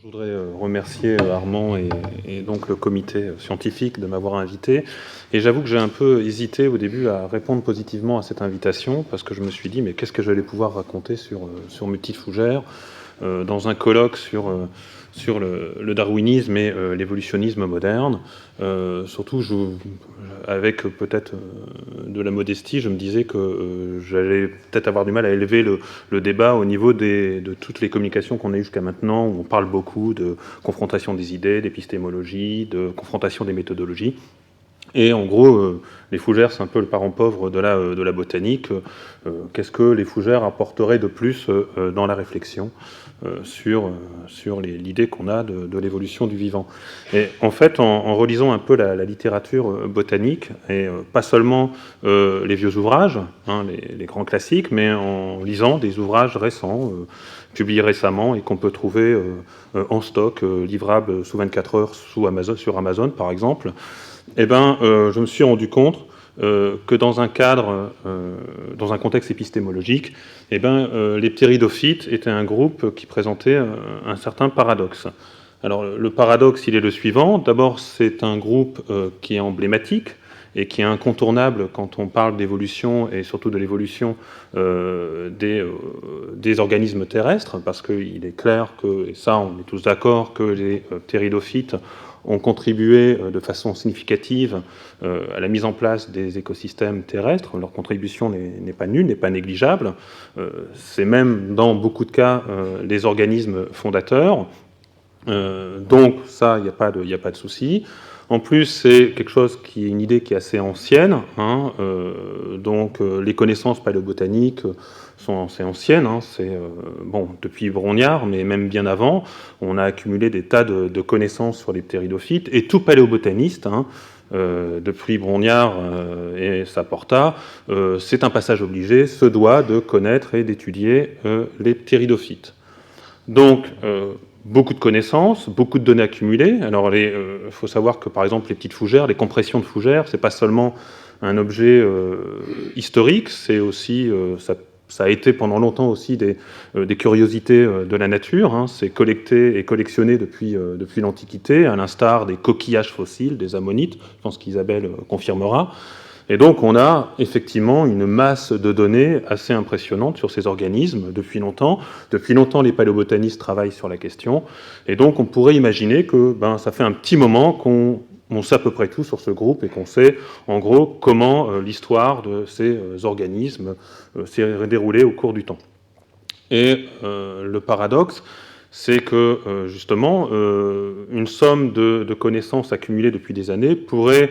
Je voudrais remercier Armand et donc le comité scientifique de m'avoir invité. Et j'avoue que j'ai un peu hésité au début à répondre positivement à cette invitation, parce que je me suis dit, mais qu'est-ce que j'allais pouvoir raconter sur Mutis-Fougère dans un colloque sur le darwinisme et l'évolutionnisme moderne. Surtout, avec peut-être de la modestie, je me disais que j'allais peut-être avoir du mal à élever le débat au niveau de toutes les communications qu'on a eues jusqu'à maintenant, où on parle beaucoup de confrontation des idées, d'épistémologie, de confrontation des méthodologies. Et en gros, les fougères, c'est un peu le parent pauvre de la botanique. Qu'est-ce que les fougères apporteraient de plus dans la réflexion sur l'idée qu'on a de l'évolution du vivant? Et en fait, en relisant un peu la littérature botanique, et pas seulement les vieux ouvrages, hein, les grands classiques, mais en lisant des ouvrages récents, publiés récemment et qu'on peut trouver en stock, livrables sous 24 heures sur Amazon, par exemple, eh ben, je me suis rendu compte que dans un cadre, dans un contexte épistémologique, eh ben, les ptéridophytes étaient un groupe qui présentait un certain paradoxe. Alors le paradoxe, il est le suivant. D'abord, c'est un groupe qui est emblématique et qui est incontournable quand on parle d'évolution et surtout de l'évolution des organismes terrestres, parce qu'il est clair que, et ça on est tous d'accord, que les ptéridophytes ont contribué de façon significative à la mise en place des écosystèmes terrestres. Leur contribution n'est pas nulle, n'est pas négligeable. C'est même, dans beaucoup de cas, les organismes fondateurs. Donc ça, il n'y a pas de souci. En plus, c'est quelque chose qui est une idée qui est assez ancienne. Hein, donc les connaissances paléobotaniques sont assez anciennes. Hein, c'est bon, depuis Brongniart, mais même bien avant, on a accumulé des tas de connaissances sur les ptéridophytes. Et tout paléobotaniste, hein, depuis Brongniart et Saporta, c'est un passage obligé, se doit de connaître et d'étudier les ptéridophytes. Donc, beaucoup de connaissances, beaucoup de données accumulées. Alors, il faut savoir que, par exemple, les petites fougères, les compressions de fougères, c'est pas seulement un objet historique, c'est aussi, ça a été pendant longtemps aussi des curiosités de la nature. Hein. C'est collecté et collectionné depuis l'Antiquité, à l'instar des coquillages fossiles, des ammonites. Je pense qu'Isabelle confirmera. Et donc, on a effectivement une masse de données assez impressionnante sur ces organismes depuis longtemps. Depuis longtemps, les paléobotanistes travaillent sur la question. Et donc, on pourrait imaginer que ça fait un petit moment qu'on sait à peu près tout sur ce groupe et qu'on sait, en gros, comment l'histoire de ces organismes s'est déroulée au cours du temps. Et le paradoxe, c'est que, justement, une somme de connaissances accumulées depuis des années pourrait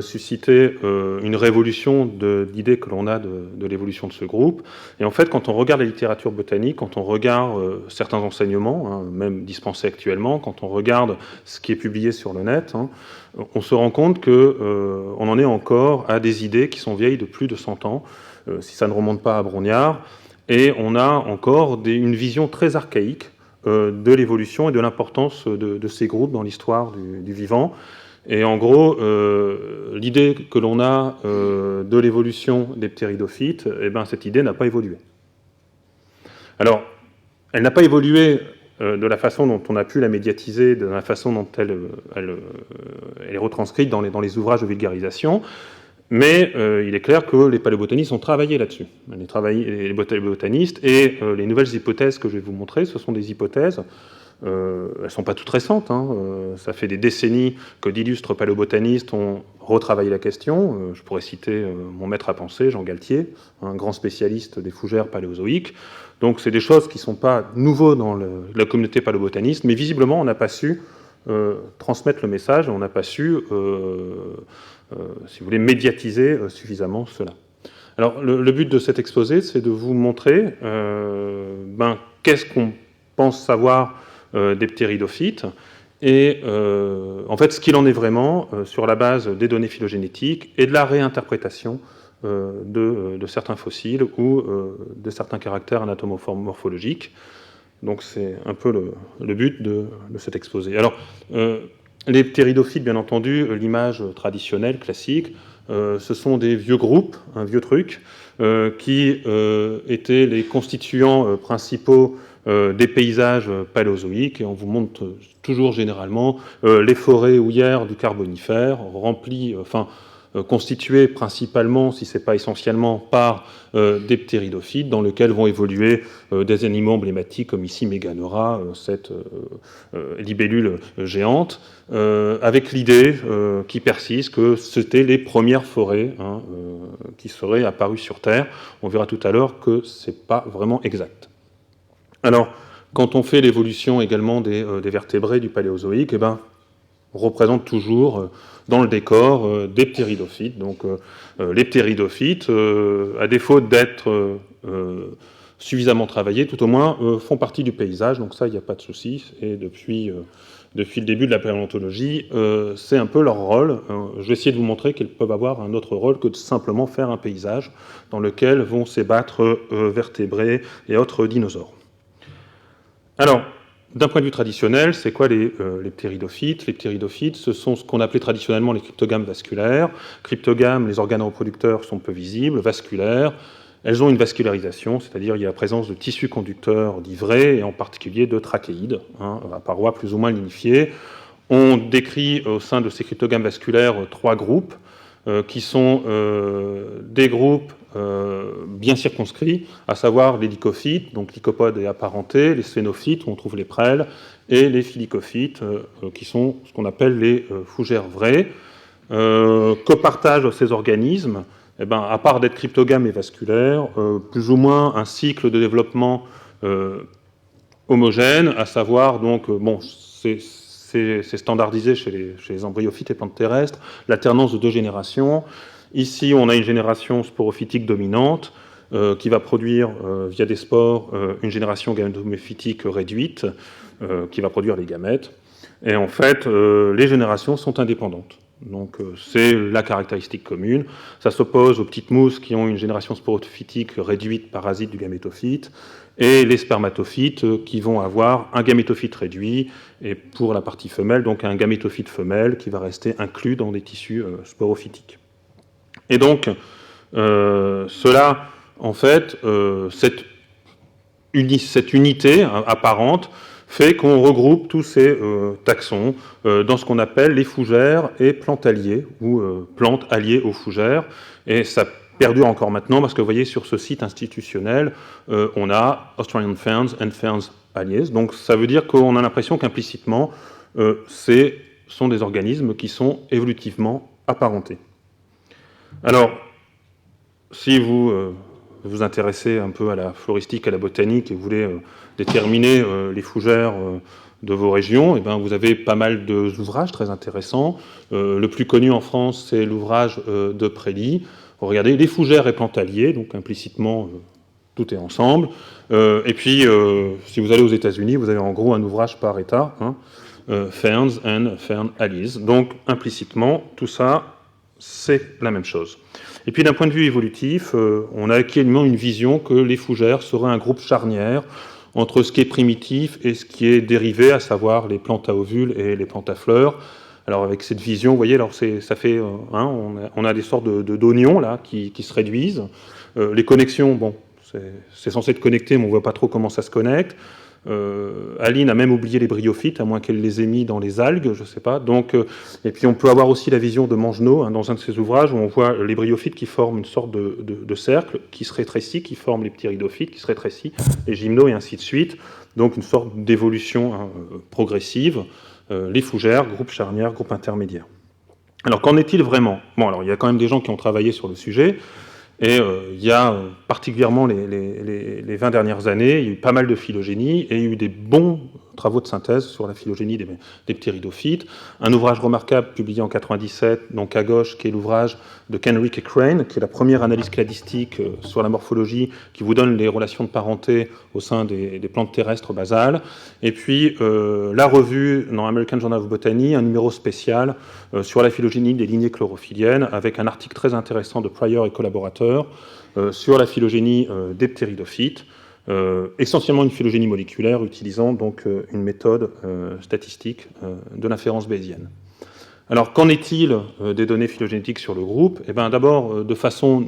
susciter une révolution d'idées que l'on a de l'évolution de ce groupe. Et en fait, quand on regarde la littérature botanique, quand on regarde certains enseignements, hein, même dispensés actuellement, quand on regarde ce qui est publié sur le net, hein, on se rend compte qu'on en est encore à des idées qui sont vieilles de plus de 100 ans, si ça ne remonte pas à Brongniart, et on a encore une vision très archaïque de l'évolution et de l'importance de ces groupes dans l'histoire du vivant. Et en gros, l'idée que l'on a de l'évolution des ptéridophytes, eh ben, cette idée n'a pas évolué. Alors, elle n'a pas évolué de la façon dont on a pu la médiatiser, de la façon dont elle est retranscrite dans les ouvrages de vulgarisation, mais il est clair que les paléobotanistes ont travaillé là-dessus. Les paléobotanistes, et les nouvelles hypothèses que je vais vous montrer, ce sont des hypothèses. Elles ne sont pas toutes récentes, hein. Ça fait des décennies que d'illustres paléobotanistes ont retravaillé la question. Je pourrais citer mon maître à penser, Jean Galtier, un grand spécialiste des fougères paléozoïques. Donc c'est des choses qui ne sont pas nouveaux dans la communauté paléobotaniste, mais visiblement on n'a pas su transmettre le message, on n'a pas su, si vous voulez, médiatiser suffisamment cela. Alors le but de cet exposé, c'est de vous montrer qu'est-ce qu'on pense savoir des ptéridophytes, et en fait ce qu'il en est vraiment sur la base des données phylogénétiques et de la réinterprétation de certains fossiles ou de certains caractères anatomomorphologiques. Donc c'est un peu le but de cet exposé. Alors les ptéridophytes, bien entendu, l'image traditionnelle, classique, ce sont des vieux groupes, un vieux truc, qui étaient les constituants principaux des paysages paléozoïques, et on vous montre toujours généralement les forêts houillères du Carbonifère, remplies, constituées principalement, si ce n'est pas essentiellement, par des ptéridophytes, dans lesquels vont évoluer des animaux emblématiques, comme ici Meganora, cette libellule géante, avec l'idée qui persiste que c'était les premières forêts qui seraient apparues sur Terre. On verra tout à l'heure que ce n'est pas vraiment exact. Alors, quand on fait l'évolution également des vertébrés du Paléozoïque, on représente toujours dans le décor des ptéridophytes. Donc, les ptéridophytes, à défaut d'être suffisamment travaillés, tout au moins font partie du paysage. Donc ça, il n'y a pas de souci. Et depuis le début de la paléontologie, c'est un peu leur rôle. Je vais essayer de vous montrer qu'ils peuvent avoir un autre rôle que de simplement faire un paysage dans lequel vont s'ébattre vertébrés et autres dinosaures. Alors, d'un point de vue traditionnel, c'est quoi les ptéridophytes? Les ptéridophytes, ce sont ce qu'on appelait traditionnellement les cryptogames vasculaires. Cryptogames, les organes reproducteurs sont peu visibles, vasculaires. Elles ont une vascularisation, c'est-à-dire il y a la présence de tissus conducteurs dits vrais, et en particulier de trachéides, à parois plus ou moins lignifiées. On décrit au sein de ces cryptogames vasculaires 3 groupes, qui sont des groupes bien circonscrits, à savoir les lycophytes, donc lycopodes et apparentés, les sphénophytes, où on trouve les prêles, et les philicophytes, qui sont ce qu'on appelle les fougères vraies. Que partagent ces organismes? À part d'être cryptogames et vasculaires, plus ou moins un cycle de développement homogène, à savoir, donc, c'est standardisé chez les embryophytes et plantes terrestres, l'alternance de 2 générations. Ici, on a une génération sporophytique dominante qui va produire, via des spores, une génération gamétoméphytique réduite qui va produire les gamètes. Et en fait, les générations sont indépendantes. Donc, c'est la caractéristique commune. Ça s'oppose aux petites mousses qui ont une génération sporophytique réduite, parasite du gamétophyte, et les spermatophytes qui vont avoir un gamétophyte réduit, et pour la partie femelle, donc un gamétophyte femelle qui va rester inclus dans des tissus sporophytiques. Et donc, cela, en fait, cette unité apparente fait qu'on regroupe tous ces taxons dans ce qu'on appelle les fougères et plantes alliées, ou plantes alliées aux fougères. Et ça perdure encore maintenant, parce que vous voyez, sur ce site institutionnel, on a Australian Ferns and Ferns alliés. Donc ça veut dire qu'on a l'impression qu'implicitement, ce sont des organismes qui sont évolutivement apparentés. Alors, si vous vous intéressez un peu à la floristique, à la botanique, et vous voulez déterminer les fougères de vos régions, vous avez pas mal d'ouvrages très intéressants. Le plus connu en France, c'est l'ouvrage de Prély. Regardez, les fougères et plantes alliées, donc implicitement, tout est ensemble. Et puis, si vous allez aux États-Unis, vous avez en gros un ouvrage par État, Ferns and Fern Allies. Donc, implicitement, tout ça, c'est la même chose. Et puis d'un point de vue évolutif, on a actuellement une vision que les fougères seraient un groupe charnière entre ce qui est primitif et ce qui est dérivé, à savoir les plantes à ovules et les plantes à fleurs. Alors avec cette vision, vous voyez, alors ça fait, on a des sortes d'oignons là qui se réduisent. Les connexions, bon, c'est censé être connecté, mais on ne voit pas trop comment ça se connecte. Aline a même oublié les bryophytes, à moins qu'elle les ait mis dans les algues, je ne sais pas. Donc, et puis on peut avoir aussi la vision de Mangenot, dans un de ses ouvrages, où on voit les bryophytes qui forment une sorte de cercle, qui se rétrécit, qui forment les ptéridophytes, qui se rétrécit, les gymnos, et ainsi de suite. Donc une sorte d'évolution progressive. Les fougères, groupe charnière, groupe intermédiaire. Alors qu'en est-il vraiment? Bon, alors il y a quand même des gens qui ont travaillé sur le sujet. Et il y a particulièrement les 20 dernières années, il y a eu pas mal de phylogénie et il y a eu des bons travaux de synthèse sur la phylogénie des ptéridophytes. Un ouvrage remarquable publié en 1997, donc à gauche, qui est l'ouvrage de Kenrick et Crane, qui est la première analyse cladistique sur la morphologie, qui vous donne les relations de parenté au sein des plantes terrestres basales. Et puis la revue dans American Journal of Botany, un numéro spécial sur la phylogénie des lignées chlorophylliennes, avec un article très intéressant de Pryor et collaborateurs sur la phylogénie des ptéridophytes. Essentiellement une phylogénie moléculaire utilisant donc une méthode statistique de l'inférence bayésienne. Alors qu'en est-il des données phylogénétiques sur le groupe? D'abord, de façon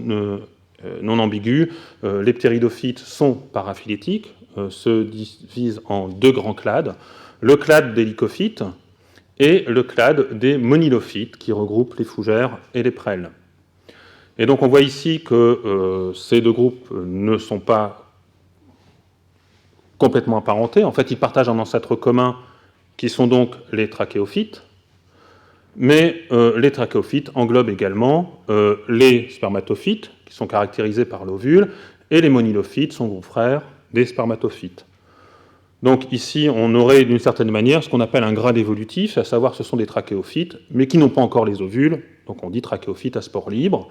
non ambiguë, les ptéridophytes sont paraphylétiques, se divise en deux grands clades, le clade des lycophytes et le clade des monilophytes, qui regroupent les fougères et les prêles. Et donc on voit ici que ces deux groupes ne sont pas complètement apparentés. En fait, ils partagent un ancêtre commun, qui sont donc les trachéophytes, mais les trachéophytes englobent également les spermatophytes, qui sont caractérisés par l'ovule, et les monilophytes sont gros frères des spermatophytes. Donc ici, on aurait d'une certaine manière ce qu'on appelle un grade évolutif, à savoir ce sont des trachéophytes, mais qui n'ont pas encore les ovules, donc on dit trachéophytes à spore libre,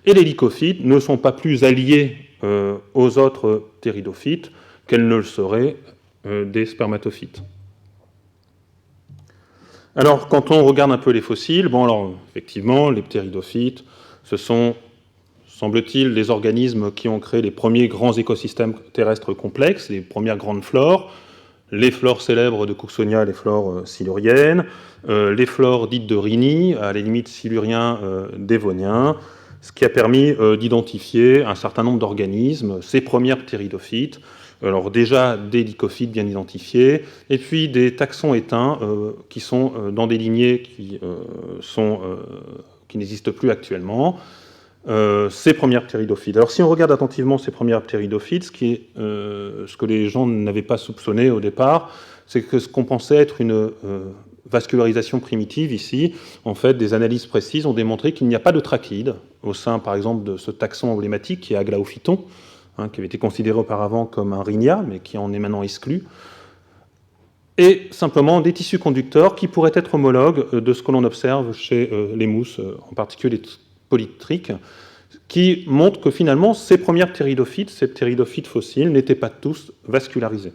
et les lycophytes ne sont pas plus alliés aux autres ptéridophytes qu'elles ne le seraient des spermatophytes. Alors, quand on regarde un peu les fossiles, bon, alors, effectivement, les ptéridophytes, ce sont, semble-t-il, les organismes qui ont créé les premiers grands écosystèmes terrestres complexes, les premières grandes flores, les flores célèbres de Cooksonia, les flores siluriennes, les flores dites de Rhynie, à la limite silurien dévonien, ce qui a permis d'identifier un certain nombre d'organismes, ces premières ptéridophytes, alors déjà des lycophytes bien identifiés, et puis des taxons éteints qui sont dans des lignées qui n'existent plus actuellement, ces premières ptéridophytes. Alors si on regarde attentivement ces premières ptéridophytes, ce que les gens n'avaient pas soupçonné au départ, c'est que ce qu'on pensait être une vascularisation primitive ici, en fait, des analyses précises ont démontré qu'il n'y a pas de trachéides au sein, par exemple, de ce taxon emblématique qui est Aglaophyton, qui avait été considéré auparavant comme un rhinia, mais qui en est maintenant exclu, et simplement des tissus conducteurs qui pourraient être homologues de ce que l'on observe chez les mousses, en particulier les polyptriques, qui montrent que finalement, ces premières ptéridophytes, ces ptéridophytes fossiles, n'étaient pas tous vascularisés.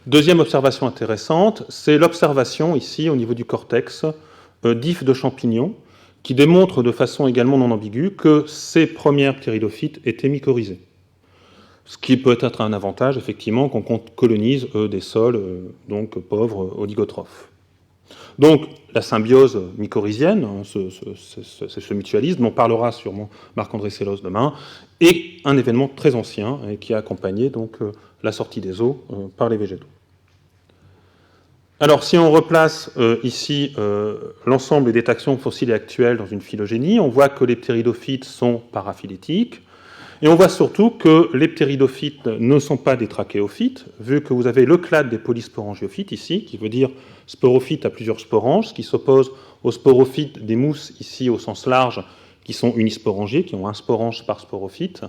Deuxième observation intéressante, c'est l'observation ici, au niveau du cortex, d'ifs de champignons, qui démontre de façon également non ambiguë que ces premières ptéridophytes étaient mycorhizées. Ce qui peut être un avantage, effectivement, qu'on colonise des sols donc pauvres oligotrophes. Donc, la symbiose mycorhizienne, ce mutualisme, dont parlera sûrement Marc-André Sellos demain, est un événement très ancien et qui a accompagné donc, la sortie des eaux par les végétaux. Alors, si on replace ici l'ensemble des taxons fossiles et actuels dans une phylogénie, on voit que les ptéridophytes sont paraphylétiques, et on voit surtout que les ptéridophytes ne sont pas des trachéophytes, vu que vous avez le clade des polysporangiophytes ici, qui veut dire sporophyte à plusieurs sporanges, ce qui s'oppose aux sporophytes des mousses ici au sens large, qui sont unisporangiés, qui ont un sporange par sporophyte.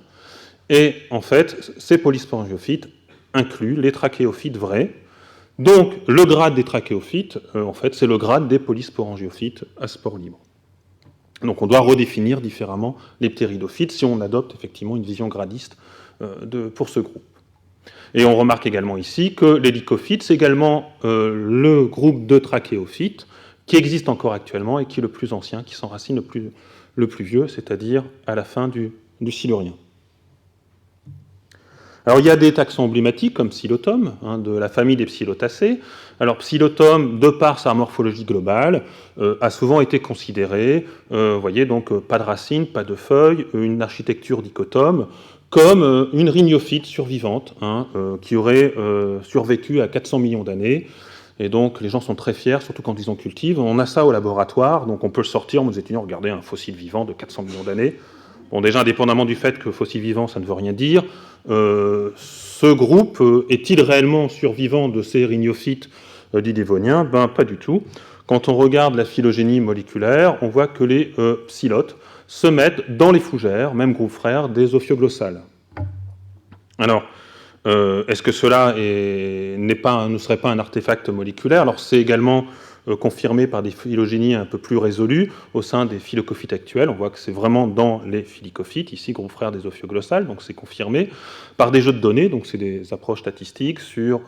Et en fait, ces polysporangiophytes incluent les trachéophytes vrais. Donc, le grade des trachéophytes, en fait, c'est le grade des polysporangiophytes à spore libre. Donc, on doit redéfinir différemment les ptéridophytes si on adopte effectivement une vision gradiste pour ce groupe. Et on remarque également ici que les lycophytes, c'est également le groupe de trachéophytes qui existe encore actuellement et qui est le plus ancien, qui s'enracine le plus vieux, c'est-à-dire à la fin du Silurien. Alors, il y a des taxons emblématiques comme Psilotum, de la famille des Psilotacées. Alors, Psilotum, de par sa morphologie globale, a souvent été considéré, vous voyez, donc pas de racines, pas de feuilles, une architecture dichotome, comme une rhignophyte survivante, qui aurait survécu à 400 millions d'années. Et donc, les gens sont très fiers, surtout quand ils en cultivent. On a ça au laboratoire, donc on peut le sortir, on nous étudiants, regardez un fossile vivant de 400 millions d'années. Bon, déjà, indépendamment du fait que fossile vivant, ça ne veut rien dire, ce groupe est-il réellement survivant de ces rhignophytes dits dévoniens ? Ben, pas du tout. Quand on regarde la phylogénie moléculaire, on voit que les psilotes se mettent dans les fougères, même groupe frère, des ophioglossales. Alors, est-ce que cela ne serait pas un artefact moléculaire ? Alors, c'est également confirmé par des phylogénies un peu plus résolues au sein des phyllocophytes actuels. On voit que c'est vraiment dans les phyllocophytes, ici, gros frère des ophioglossales, donc c'est confirmé par des jeux de données, donc c'est des approches statistiques sur...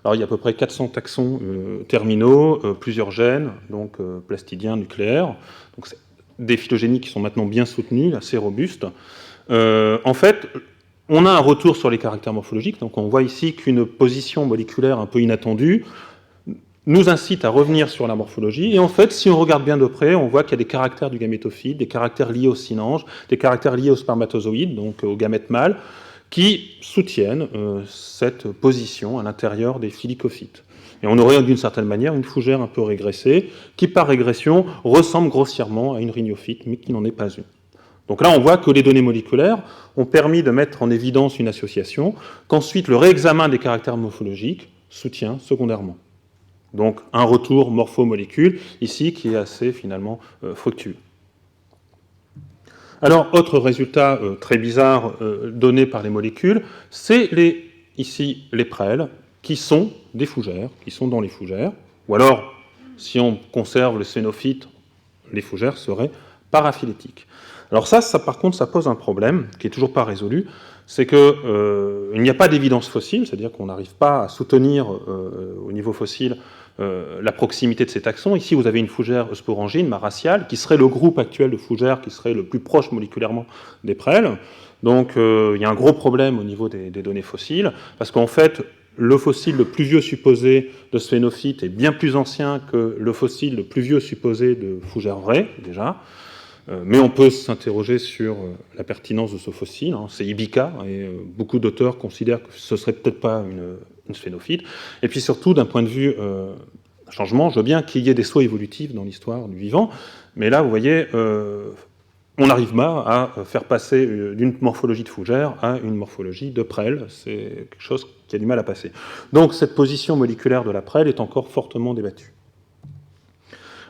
alors, il y a à peu près 400 taxons terminaux, plusieurs gènes, donc plastidiens, nucléaires, donc c'est des phylogénies qui sont maintenant bien soutenues, assez robustes. En fait, on a un retour sur les caractères morphologiques, donc on voit ici qu'une position moléculaire un peu inattendue nous incite à revenir sur la morphologie, et en fait, si on regarde bien de près, on voit qu'il y a des caractères du gamétophyte, des caractères liés au synange, des caractères liés aux spermatozoïdes, donc aux gamètes mâles, qui soutiennent cette position à l'intérieur des filicophytes. Et on aurait d'une certaine manière une fougère un peu régressée, qui par régression ressemble grossièrement à une rhignophyte, mais qui n'en est pas une. Donc là, on voit que les données moléculaires ont permis de mettre en évidence une association, qu'ensuite le réexamen des caractères morphologiques soutient secondairement. Donc un retour morphomolécule, ici, qui est assez finalement fructueux. Alors, autre résultat très bizarre donné par les molécules, c'est ici les prêles, qui sont des fougères, qui sont dans les fougères, ou alors, si on conserve le sphénophyte, les fougères seraient paraphylétiques. Alors ça, par contre, ça pose un problème qui n'est toujours pas résolu, c'est qu'il n'y a pas d'évidence fossile, c'est-à-dire qu'on n'arrive pas à soutenir au niveau fossile la proximité de ces taxons. Ici, vous avez une fougère sporangine, maraciale, qui serait le groupe actuel de fougères qui serait le plus proche moléculairement des prêles. Donc, il y a un gros problème au niveau des données fossiles, parce qu'en fait, le fossile le plus vieux supposé de sphénophyte est bien plus ancien que le fossile le plus vieux supposé de fougère vraie, déjà. Mais on peut s'interroger sur la pertinence de ce fossile. C'est Ibica, et beaucoup d'auteurs considèrent que ce ne serait peut-être pas une sphénophyte. Et puis surtout, d'un point de vue changement, je veux bien qu'il y ait des sauts évolutifs dans l'histoire du vivant, mais là, vous voyez, on arrive à faire passer d'une morphologie de fougère à une morphologie de prêle. C'est quelque chose qui a du mal à passer. Donc cette position moléculaire de la prêle est encore fortement débattue.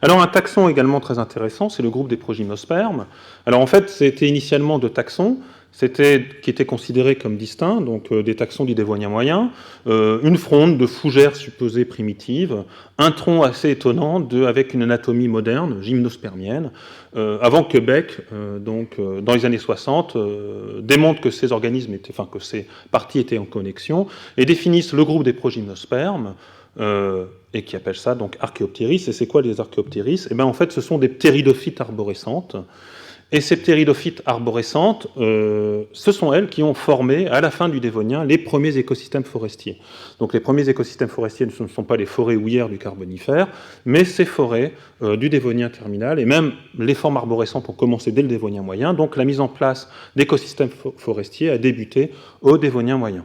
Alors un taxon également très intéressant, c'est le groupe des progymnospermes. Alors en fait, c'était initialement deux taxons, qui étaient considérés comme distincts, donc des taxons du Dévonien moyen, une fronde de fougères supposées primitives, un tronc assez étonnant avec une anatomie moderne, gymnospermienne, avant que Beck, dans les années 60, démontre que ces organismes que ces parties étaient en connexion, et définissent le groupe des progymnospermes, et qui appelle ça donc Archéoptéris. Et c'est quoi les Archéoptéris ? En fait, ce sont des ptéridophytes arborescentes. Et ces ptéridophytes arborescentes, ce sont elles qui ont formé, à la fin du Dévonien, les premiers écosystèmes forestiers. Donc les premiers écosystèmes forestiers, ce ne sont pas les forêts houillères du Carbonifère, mais ces forêts du Dévonien terminal, et même les formes arborescentes ont commencé dès le Dévonien moyen, donc la mise en place d'écosystèmes forestiers a débuté au Dévonien moyen.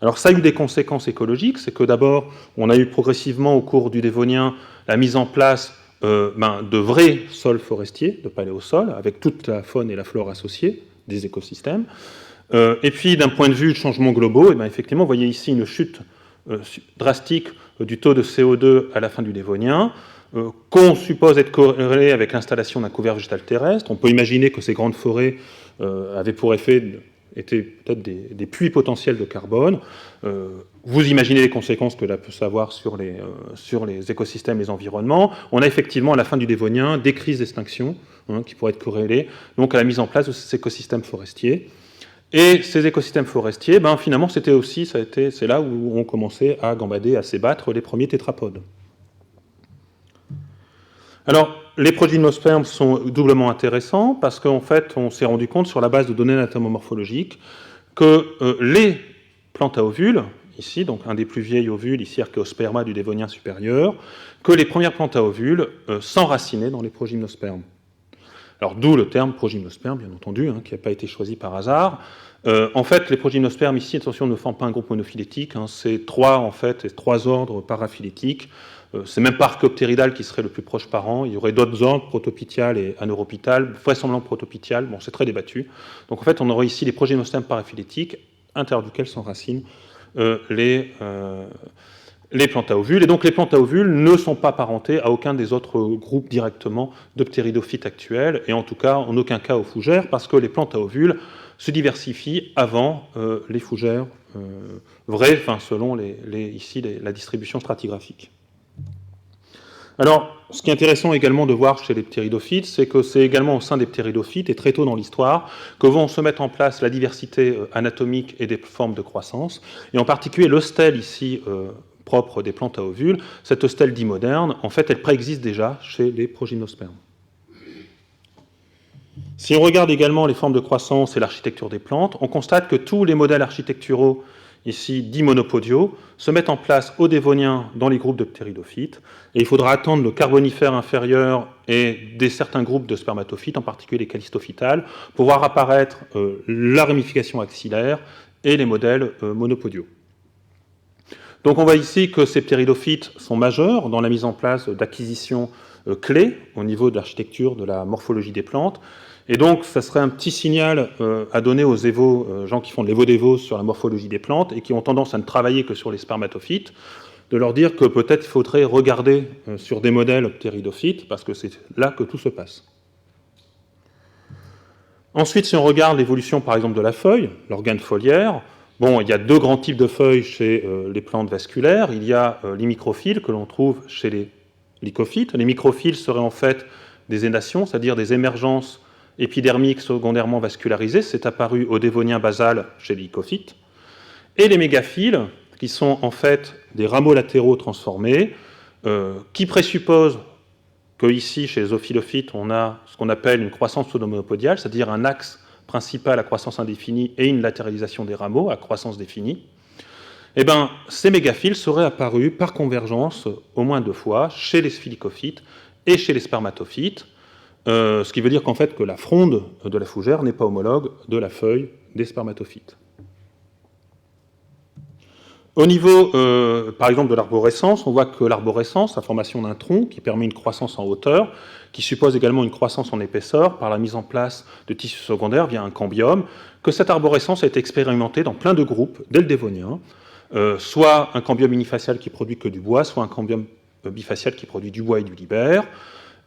Alors ça a eu des conséquences écologiques, c'est que d'abord, on a eu progressivement au cours du Dévonien la mise en place de vrais sols forestiers, de paléosols, avec toute la faune et la flore associée des écosystèmes. Et puis d'un point de vue de changements globaux, effectivement, vous voyez ici une chute drastique du taux de CO2 à la fin du Dévonien, qu'on suppose être corrélé avec l'installation d'un couvert végétal terrestre. On peut imaginer que ces grandes forêts avaient pour effet étaient peut-être des puits potentiels de carbone. Vous imaginez les conséquences que cela peut avoir sur les écosystèmes et les environnements. On a effectivement, à la fin du Dévonien, des crises d'extinction qui pourraient être corrélées donc, à la mise en place de ces écosystèmes forestiers. Et ces écosystèmes forestiers, finalement, c'est là où on commençait à gambader, à s'ébattre les premiers tétrapodes. Alors, les progymnospermes sont doublement intéressants parce qu'en fait, on s'est rendu compte sur la base de données anatomomorphologiques que les plantes à ovules, ici, donc un des plus vieils ovules, ici Archéosperma du Dévonien supérieur, que les premières plantes à ovules s'enracinaient dans les progymnospermes. Alors, d'où le terme progymnosperme, bien entendu, qui n'a pas été choisi par hasard. En fait, les progymnospermes ici, attention, ne forment pas un groupe monophylétique, c'est trois ordres paraphylétiques. C'est même pas Archéoptéridal qui serait le plus proche parent. Il y aurait d'autres ordres, protopythial et aneuropythal, vraisemblablement protopythial. Bon, c'est très débattu. Donc en fait, on aurait ici les progymnospermes paraphylétiques, à l'intérieur duquel s'enracinent les plantes à ovules. Et donc les plantes à ovules ne sont pas parentées à aucun des autres groupes directement de ptéridophytes actuels, et en tout cas, en aucun cas aux fougères, parce que les plantes à ovules se diversifient avant les fougères vraies, selon la distribution stratigraphique. Alors, ce qui est intéressant également de voir chez les ptéridophytes, c'est que c'est également au sein des ptéridophytes, et très tôt dans l'histoire, que vont se mettre en place la diversité anatomique et des formes de croissance, et en particulier le stèle ici propre des plantes à ovules, cette stèle dit moderne, en fait, elle préexiste déjà chez les progymnospermes. Si on regarde également les formes de croissance et l'architecture des plantes, on constate que tous les modèles architecturaux ici 10 monopodiaux, se mettent en place au Dévonien dans les groupes de ptéridophytes, et il faudra attendre le Carbonifère inférieur et certains groupes de spermatophytes, en particulier les calistophytales, pour voir apparaître la ramification axillaire et les modèles monopodiaux. Donc on voit ici que ces ptéridophytes sont majeurs dans la mise en place d'acquisitions clés au niveau de l'architecture de la morphologie des plantes. Et donc, ça serait un petit signal à donner aux gens qui font de l'évo-dévo sur la morphologie des plantes et qui ont tendance à ne travailler que sur les spermatophytes, de leur dire que peut-être il faudrait regarder sur des modèles ptéridophytes, parce que c'est là que tout se passe. Ensuite, si on regarde l'évolution, par exemple, de la feuille, l'organe foliaire, bon, il y a deux grands types de feuilles chez les plantes vasculaires. Il y a les microphyles que l'on trouve chez les lycophytes. Les microphyles seraient en fait des énations, c'est-à-dire des émergences épidermiques secondairement vascularisées. C'est apparu au Dévonien basal chez les lycophytes. Et les mégaphyles, qui sont en fait des rameaux latéraux transformés, qui présupposent qu'ici, chez les zoophyllophytes, on a ce qu'on appelle une croissance pseudomonopodiale, c'est-à-dire un axe principal à croissance indéfinie et une latéralisation des rameaux à croissance définie. Eh bien, ces mégaphyles seraient apparus par convergence au moins 2 fois chez les sphélicophytes et chez les spermatophytes, ce qui veut dire qu'en fait que la fronde de la fougère n'est pas homologue de la feuille des spermatophytes. Au niveau, par exemple, de l'arborescence, on voit que l'arborescence, la formation d'un tronc qui permet une croissance en hauteur, qui suppose également une croissance en épaisseur par la mise en place de tissus secondaires via un cambium, que cette arborescence a été expérimentée dans plein de groupes dès le Dévonien, soit un cambium unifacial qui produit que du bois, soit un cambium bifacial qui produit du bois et du libère.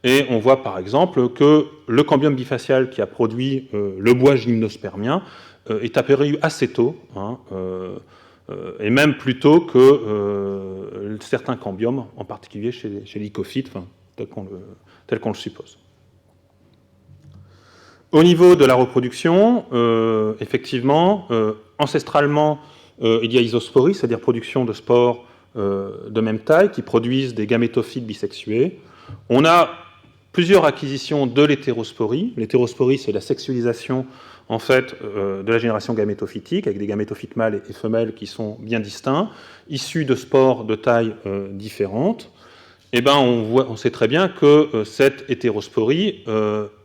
Et on voit par exemple que le cambium bifacial qui a produit le bois gymnospermien est apparu assez tôt, et même plus tôt que certains cambiums, en particulier chez les lycophytes, tel qu'on le suppose. Au niveau de la reproduction, effectivement, ancestralement, il y a isosporie, c'est-à-dire production de spores de même taille qui produisent des gamétophytes bisexués. On a plusieurs acquisitions de l'hétérosporie. L'hétérosporie, c'est la sexualisation en fait, de la génération gamétophytique, avec des gamétophytes mâles et femelles qui sont bien distincts, issus de spores de taille différentes. Eh ben, on sait très bien que cette hétérosporie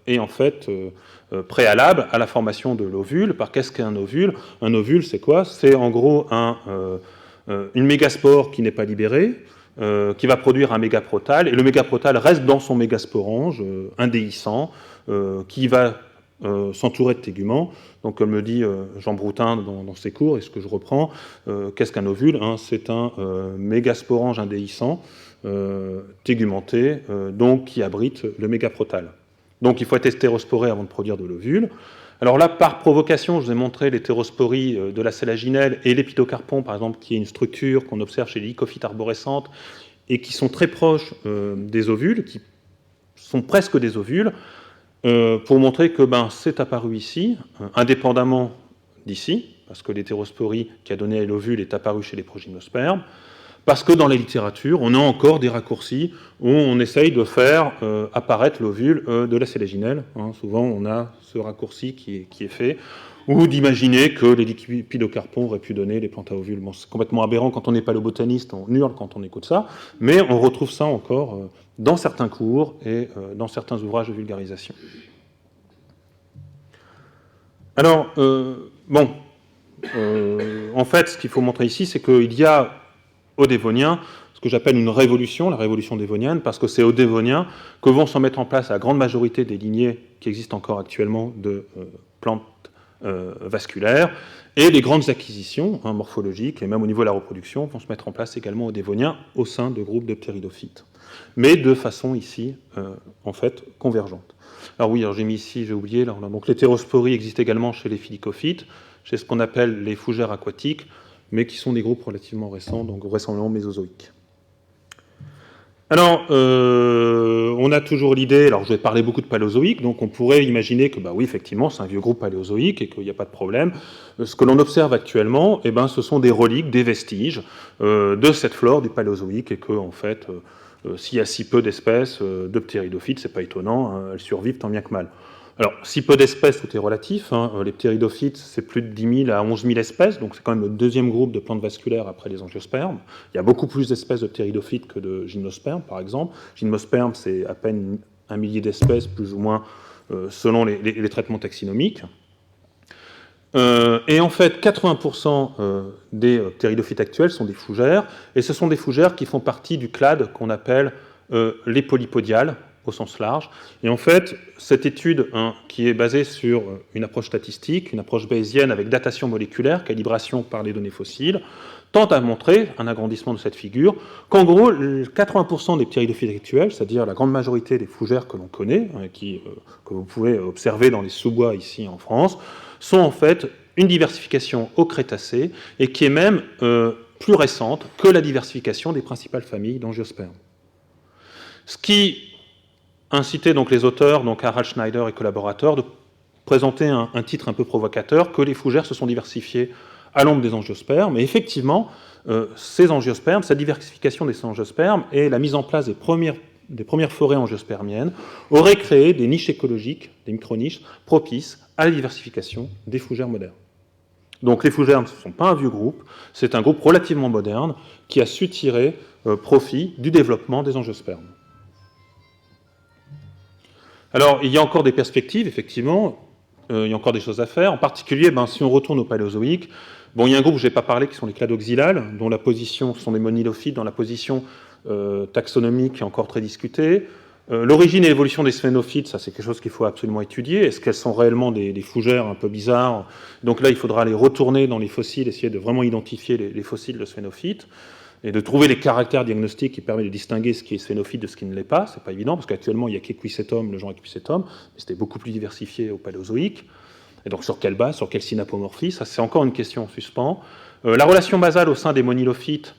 est en fait préalable à la formation de l'ovule. Par qu'est-ce qu'un ovule? Un ovule, c'est quoi? C'est en gros une mégaspore qui n'est pas libérée, qui va produire un mégaprotale, et le mégaprotale reste dans son mégasporange indéhiscent, qui va s'entourer de téguments. Donc, comme le dit Jean Broutin dans ses cours, et ce que je reprends, qu'est-ce qu'un ovule? C'est un mégasporange indéhiscent, tégumenté, donc qui abrite le mégaprotale. Donc, il faut être hétérosporé avant de produire de l'ovule. Alors là, par provocation, je vous ai montré l'hétérosporie de la sélaginelle et l'épidocarpon, par exemple, qui est une structure qu'on observe chez les lycophytes arborescentes et qui sont très proches des ovules, qui sont presque des ovules, pour montrer que c'est apparu ici, indépendamment d'ici, parce que l'hétérosporie qui a donné l'ovule est apparue chez les progymnospermes, parce que dans la littérature, on a encore des raccourcis où on essaye de faire apparaître l'ovule de la sélaginelle. Souvent, on a ce raccourci qui est fait, ou d'imaginer que les lipidocarpons auraient pu donner les plantes à ovules. Bon, c'est complètement aberrant quand on n'est pas lobotaniste, on hurle quand on écoute ça, mais on retrouve ça encore dans certains cours et dans certains ouvrages de vulgarisation. Alors, en fait, ce qu'il faut montrer ici, c'est qu'il y a au Dévonien ce que j'appelle une révolution, la révolution dévonienne, parce que c'est au Dévonien que vont s'en mettre en place la grande majorité des lignées qui existent encore actuellement de plantes vasculaires, et les grandes acquisitions morphologiques, et même au niveau de la reproduction, vont se mettre en place également au Dévonien au sein de groupes de ptéridophytes, mais de façon ici, en fait, convergente. Alors oui, j'ai mis ici, j'ai oublié, là, donc l'hétérosporie existe également chez les phylicophytes, chez ce qu'on appelle les fougères aquatiques, mais qui sont des groupes relativement récents, donc vraisemblablement mésozoïques. Alors, on a toujours l'idée, alors je vais parler beaucoup de paléozoïque, donc on pourrait imaginer que, oui, effectivement, c'est un vieux groupe paléozoïque et qu'il n'y a pas de problème. Ce que l'on observe actuellement, ce sont des reliques, des vestiges de cette flore du paléozoïque, et que, en fait, s'il y a si peu d'espèces de ptéridophytes, c'est pas étonnant, elles survivent tant bien que mal. Alors, si peu d'espèces, tout est relatif, hein. Les ptéridophytes, c'est plus de 10 000 à 11 000 espèces, donc c'est quand même le deuxième groupe de plantes vasculaires après les angiospermes. Il y a beaucoup plus d'espèces de ptéridophytes que de gymnospermes, par exemple. Gymnospermes, c'est à peine 1 millier d'espèces, plus ou moins, selon les traitements taxinomiques. Et en fait, 80% des ptéridophytes actuels sont des fougères, et ce sont des fougères qui font partie du clade qu'on appelle les polypodiales, au sens large. Et en fait, cette étude, qui est basée sur une approche statistique, une approche bayésienne avec datation moléculaire, calibration par les données fossiles, tente à montrer, un agrandissement de cette figure, qu'en gros, 80% des ptéridophytes actuels, c'est-à-dire la grande majorité des fougères que l'on connaît, que vous pouvez observer dans les sous-bois ici en France, sont en fait une diversification au Crétacé, et qui est même plus récente que la diversification des principales familles d'angiospermes. Ce qui incitait donc les auteurs, donc Harald Schneider et collaborateurs, de présenter un titre un peu provocateur, que les fougères se sont diversifiées à l'ombre des angiospermes. Et effectivement, ces angiospermes, cette diversification des angiospermes et la mise en place des premières forêts angiospermiennes auraient créé des niches écologiques, des micro-niches, propices à la diversification des fougères modernes. Donc les fougères ne sont pas un vieux groupe, c'est un groupe relativement moderne qui a su tirer profit du développement des angiospermes. Alors, il y a encore des perspectives, effectivement, il y a encore des choses à faire. En particulier, si on retourne au Paléozoïque, il y a un groupe que je n'ai pas parlé, qui sont les cladoxylales, dont la position, sont des monilophytes, dont la position taxonomique est encore très discutée. L'origine et l'évolution des sphénophytes, ça c'est quelque chose qu'il faut absolument étudier. Est-ce qu'elles sont réellement des fougères un peu bizarres? Donc là, il faudra les retourner dans les fossiles, essayer de vraiment identifier les fossiles de sphénophytes, et de trouver les caractères diagnostiques qui permettent de distinguer ce qui est sphénophyte de ce qui ne l'est pas. C'est pas évident, parce qu'actuellement, il n'y a qu'Equisetum, le genre Equisetum, mais c'était beaucoup plus diversifié au Paléozoïque. Et donc, sur quelle base, sur quelle synapomorphie, ça c'est encore une question en suspens. La relation basale au sein des monilophytes,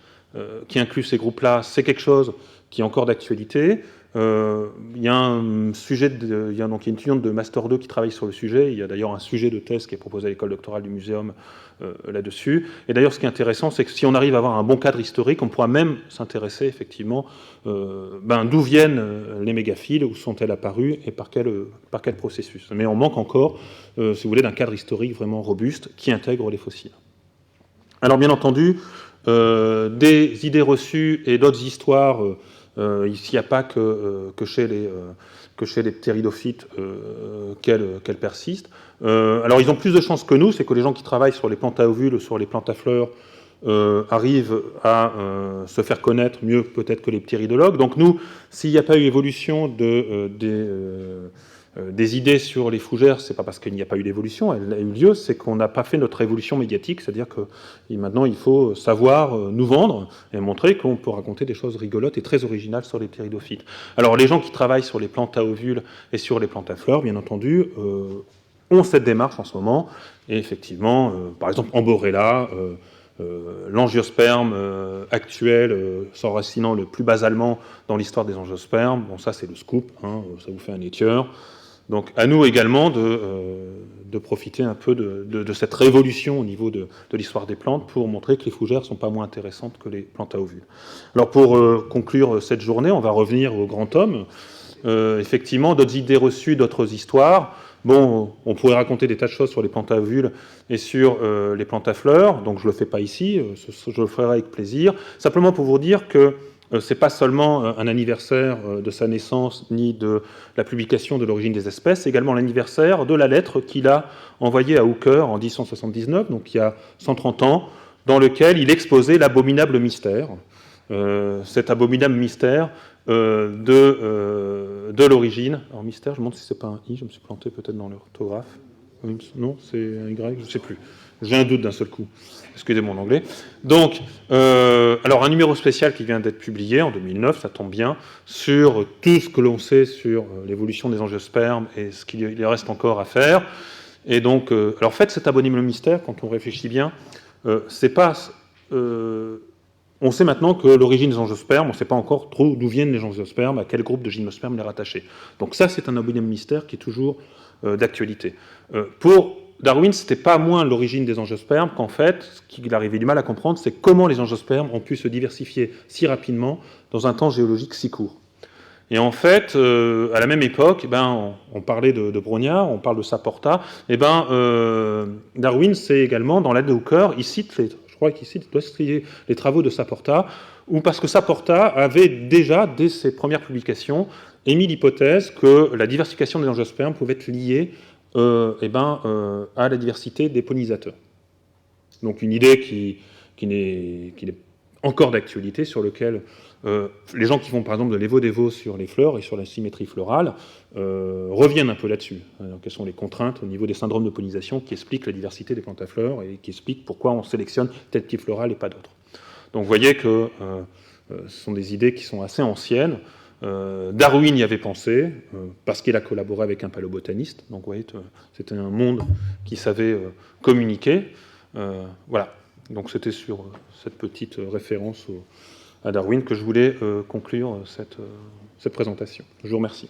qui inclut ces groupes-là, c'est quelque chose qui est encore d'actualité. Il y a un sujet, il y a une étudiante de Master 2 qui travaille sur le sujet. Il y a d'ailleurs un sujet de thèse qui est proposé à l'école doctorale du Muséum là-dessus. Et d'ailleurs, ce qui est intéressant, c'est que si on arrive à avoir un bon cadre historique, on pourra même s'intéresser effectivement d'où viennent les mégaphiles, où sont-elles apparues et par quel processus. Mais on manque encore, si vous voulez, d'un cadre historique vraiment robuste qui intègre les fossiles. Alors, bien entendu, des idées reçues et d'autres histoires. Ici, il n'y a pas que chez les ptéridophytes qu'elles persistent. Alors, ils ont plus de chances que nous, c'est que les gens qui travaillent sur les plantes à ovules, sur les plantes à fleurs, arrivent à se faire connaître mieux peut-être que les ptéridologues. Donc nous, s'il n'y a pas eu évolution des idées sur les fougères, c'est pas parce qu'il n'y a pas eu d'évolution, elle a eu lieu, c'est qu'on n'a pas fait notre évolution médiatique, c'est-à-dire que maintenant il faut savoir nous vendre et montrer qu'on peut raconter des choses rigolotes et très originales sur les ptéridophytes. Alors les gens qui travaillent sur les plantes à ovules et sur les plantes à fleurs, bien entendu, ont cette démarche en ce moment, et effectivement, par exemple Amborella, l'angiosperme actuel s'enracinant le plus basalement dans l'histoire des angiospermes, bon ça c'est le scoop, ça vous fait un étieur. Donc à nous également de profiter un peu de cette révolution au niveau de l'histoire des plantes pour montrer que les fougères ne sont pas moins intéressantes que les plantes à ovules. Alors pour conclure cette journée, on va revenir au grand homme. Effectivement, d'autres idées reçues, d'autres histoires. Bon, on pourrait raconter des tas de choses sur les plantes à ovules et sur les plantes à fleurs, donc je ne le fais pas ici, je le ferai avec plaisir. Simplement pour vous dire que ce n'est pas seulement un anniversaire de sa naissance ni de la publication de l'origine des espèces, c'est également l'anniversaire de la lettre qu'il a envoyée à Hooker en 1879, donc il y a 130 ans, dans lequel il exposait l'abominable mystère. Cet abominable mystère de l'origine. Alors mystère, je me demande si c'est pas un I, je me suis planté peut-être dans l'orthographe. Non, c'est un Y, je ne sais plus. J'ai un doute d'un seul coup. Excusez mon anglais. Donc, alors un numéro spécial qui vient d'être publié en 2009, ça tombe bien, sur tout ce que l'on sait sur l'évolution des angiospermes et ce qu'il reste encore à faire. Et donc, alors en fait, cet abominable mystère, quand on réfléchit bien, c'est pas... on sait maintenant que l'origine des angiospermes, on ne sait pas encore trop d'où viennent les angiospermes, à quel groupe de gymnospermes les rattacher. Donc ça, c'est un abominable mystère qui est toujours d'actualité. Pour Darwin, ce n'était pas moins l'origine des angiospermes qu'en fait, ce qu'il arrivait du mal à comprendre, c'est comment les angiospermes ont pu se diversifier si rapidement dans un temps géologique si court. Et en fait, à la même époque, eh ben, on parlait de Brognard, on parle de Saporta, eh ben, Darwin, c'est également, dans l'aide de Hooker, il cite, je crois qu'il cite les travaux de Saporta, ou parce que Saporta avait déjà, dès ses premières publications, émis l'hypothèse que la diversification des angiospermes pouvait être liée eh ben, à la diversité des pollinisateurs. Donc une idée qui n'est encore d'actualité, sur lequel les gens qui font par exemple de l'évo-dévo sur les fleurs et sur la symétrie florale reviennent un peu là-dessus. Quelles sont les contraintes au niveau des syndromes de pollinisation qui expliquent la diversité des plantes à fleurs et qui expliquent pourquoi on sélectionne tel type floral et pas d'autres. Donc vous voyez que ce sont des idées qui sont assez anciennes. Darwin y avait pensé, parce qu'il a collaboré avec un paléobotaniste. Donc vous voyez, c'était un monde qui savait communiquer. Voilà. Donc c'était sur cette petite référence à Darwin que je voulais conclure cette présentation. Je vous remercie.